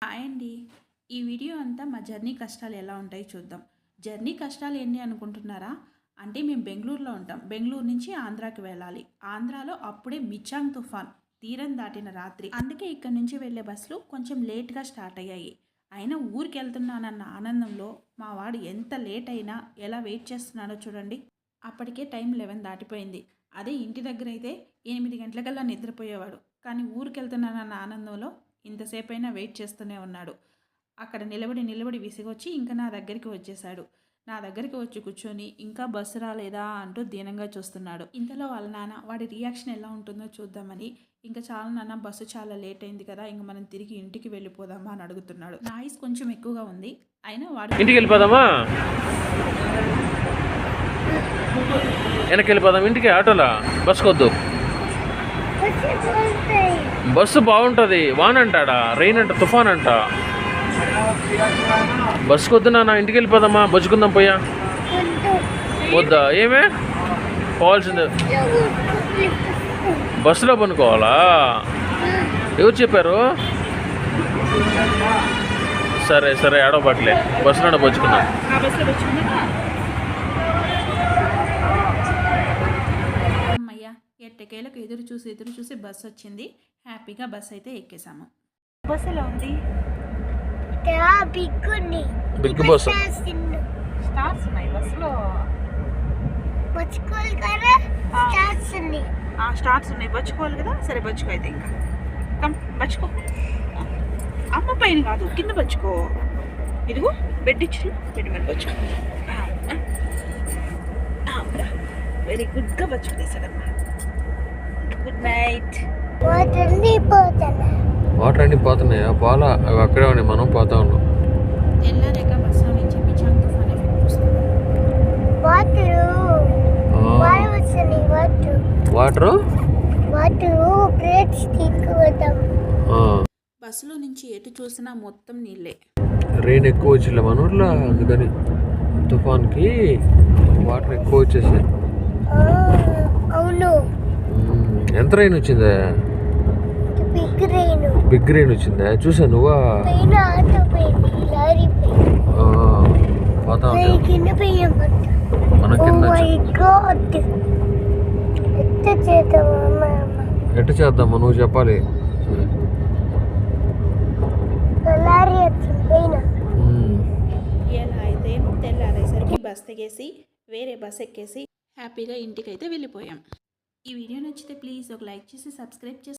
Hi అండి. ఈ video అంతా మా జర్నీ కష్టాలు ఎలా ఉంటాయో చూద్దాం. జర్నీ కష్టాలు ఎన్ని అనుకుంటున్నారా? అంటే మేము బెంగళూరులో ఉంటాం. బెంగళూరు నుంచి ఆంధ్రాకి వెళ్ళాలి. ఆంధ్రాలో అప్పుడే మిచాంగ్ తుఫాన్ తీరం దాటిన రాత్రి. అందుకే ఇక్కడి నుంచి వెళ్ళే బస్సులు కొంచెం లేట్గా స్టార్ట్ అయ్యాయి. అయినా ఊరికి వెళ్తున్నానన్న ఆనందంలో మా వాడు ఎంత లేట్ అయినా ఎలా వెయిట్ చేస్తున్నాడో చూడండి. అప్పటికే టైం 11 దాటిపోయింది. అదే ఇంటి దగ్గర అయితే 8 గంటలకల్లా నిద్రపోయేవాడు. కానీ ఊరికి వెళ్తున్నానన్న ఆనందంలో ఇంతసేపైనా వెయిట్ చేస్తూనే ఉన్నాడు. అక్కడ నిలబడి నిలబడి విసిగొచ్చి ఇంకా నా దగ్గరికి వచ్చేసాడు. నా దగ్గరికి వచ్చి కూర్చొని ఇంకా బస్సు రాలేదా అంటూ దీనంగా చూస్తున్నాడు. ఇంతలో వాళ్ళ నాన్న వాడి రియాక్షన్ ఎలా ఉంటుందో చూద్దామని ఇంకా చాలా నాన్న బస్సు చాలా లేట్ అయింది కదా, ఇంక మనం తిరిగి ఇంటికి వెళ్ళిపోదామా అని అడుగుతున్నాడు. నాయిస్ కొంచెం ఎక్కువగా ఉంది. అయినా వాడు ఇంటికి వెళ్ళిపోదామా, వెనక్కి వెళ్ళిపోదాం ఇంటికి. ఆటోలా బస్సుకొద్దు, బస్సు బాగుంటుంది. వాన్ అంటాడా, రెయిన్ అంట, తుఫాన్ అంట. బస్సుకొద్దు నాన్న, ఇంటికి వెళ్ళిపోదామా, బజ్జుకుందాం పోయా. వద్దా? ఏమే పోవాల్సిందే, బస్సులో పనుకోవాలా? ఎవరు చెప్పారు? సరే సరే ఆడోపట్లే, బస్సులోనే బజ్జుకుందాం. ఎట్టకేలకు ఎదురు చూసి బస్సు వచ్చింది. హ్యాపీగా బస్సు అయితే ఎక్కేసాము. బస్సు ఎలా ఉంది? Big bus. స్టార్స్ ఉన్నాయి బస్సులో. స్టార్స్ ఉన్నాయి, బచ్చుకోవాలి కదా. సరే బచ్చుకో అయితే. ఇంకా బచ్చుకో. అమ్మ పైన కాదు, కింద బచ్చుకో. ఇదిగో బెడ్ ఇచ్చి బెడ్ మీద బచ్చుకో. వెరీ గుడ్గా బచ్చుకునేసాడమ్మా. Good night. వాటర్ అన్ని పోతున్నాయా? పోలా, అవి అక్కడే ఉన్నాయి, మనం పోతా ఉన్నాం. తెల్లారేక బస్సులో నుంచి మిచాంగ్ తుఫాన్ ఎఫెక్ట్ వస్తుంది. బస్సులో నుంచి ఎటు చూసినా మొత్తం నీళ్ళే. రెయిన్ ఎక్కువ వచ్చిలే మన ఊర్లో, అందుకని తుఫాన్కి వాటర్ ఎక్కువ వచ్చేసాయి. అవును. ఎంత రెయిన్ వచ్చిందా? బిగ్ రెయిన్ వచ్చిందా? చూసా నువ్వా? పోతా మన కింద ఎట్ట చేద్దామా, నువ్వు చెప్పాలి. ఎలా అయితే తెల్లారేసరికి బస్ తెగేసి వేరే బస్ ఎక్కేసి హ్యాపీగా ఇంటికైతే వెళ్ళిపోయాం. ఈ వీడియో నచ్చితే ప్లీజ్ ఒక లైక్ చేసి సబ్స్క్రైబ్ చేసి